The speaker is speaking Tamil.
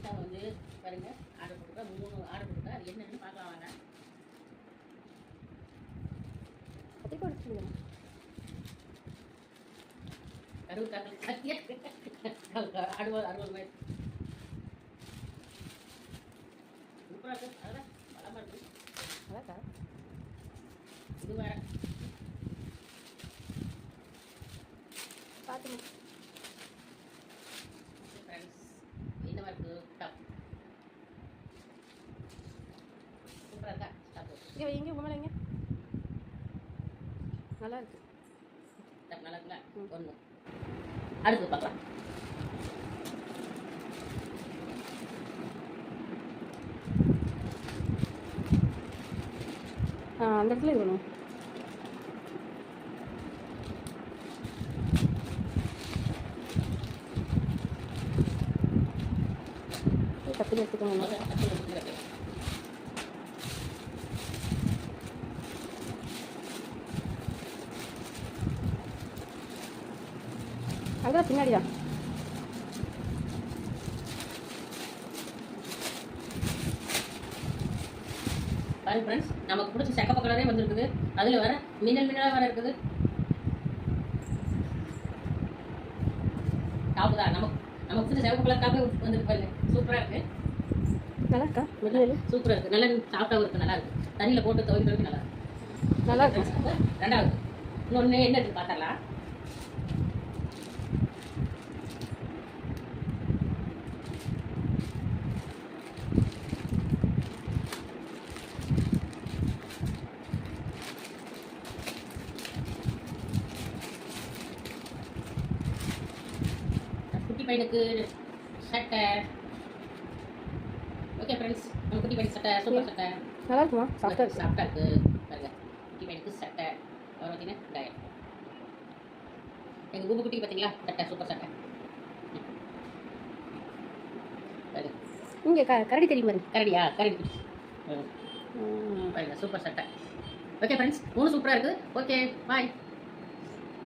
மீஷாவை வந்து பாருங்க ஆர்டர் போட்டுருக்கா 3 ஆர்டர் போட்டுருக்கா. அது என்னன்னு பார்க்கலாம் வாங்க. சூப்பராக இருக்கு. அதெல்லாம் பலமாக இருக்கு. அதாக்கா இது வேற பார்த்துங்க ஃப்ரெண்ட்ஸ். இந்த மாதிரி இருக்கு டாப். சூப்பராக இருக்கா டாப்? இங்கே வைங்க உங்க மேலே வைங்க. நல்லா இருக்கு டாப் நல்லா இருக்குல்ல? ஒன்று அடுத்து பார்க்கலாம். அந்த இடத்துல இருக்கணும். கத்தி எடுத்துக்கோங்க. அதான் பின்னாடியா பாருங்க ஃப்ரெண்ட்ஸ், நமக்கு பிடிச்ச செக்கப்ப கலரே வந்துருக்குது. அதில் வேற மின்னலாக வேற இருக்குது. டாப்பு தான் நமக்கு பிடிச்ச செவப்பு கலர் டாப்பே வந்துருக்கு பாருங்க. சூப்பராக இருக்கு. நல்லா இருக்கா? மெட்டீரியல் சூப்பராக இருக்குது. நல்லா சாஃப்டாகவும் இருக்குது. நல்லா இருக்குது. தண்ணியில் போட்டு துவைக்கிறதுக்கு நல்லா இருக்கு. நல்லா இருக்கு. ரெண்டாவது இன்னொன்று என்ன இருக்குது பார்த்தரலாம். குட்டி பையனுக்கு சட்டை. ஓகே ஃப்ரெண்ட்ஸ், நம்ம குட்டி பையனுக்கு சட்டை சூப்பர் சட்டை. நல்லா இருக்குமா? சாஃப்டாக இருக்கு. சாஃப்டாக இருக்குது பாருங்க. குட்டி பையனுக்கு சட்டை. அப்புறம் பார்த்தீங்கன்னா டயர். எங்கள் பூபு குட்டி பார்த்தீங்களா சட்டை சூப்பர் சட்டை. இங்கே கரடி தெரியும் பாருங்க. கரடியா? கரடி பாருங்க. சூப்பர் சட்டை. ஓகே ஃப்ரெண்ட்ஸ், 3 சூப்பராக இருக்குது. Okay bye.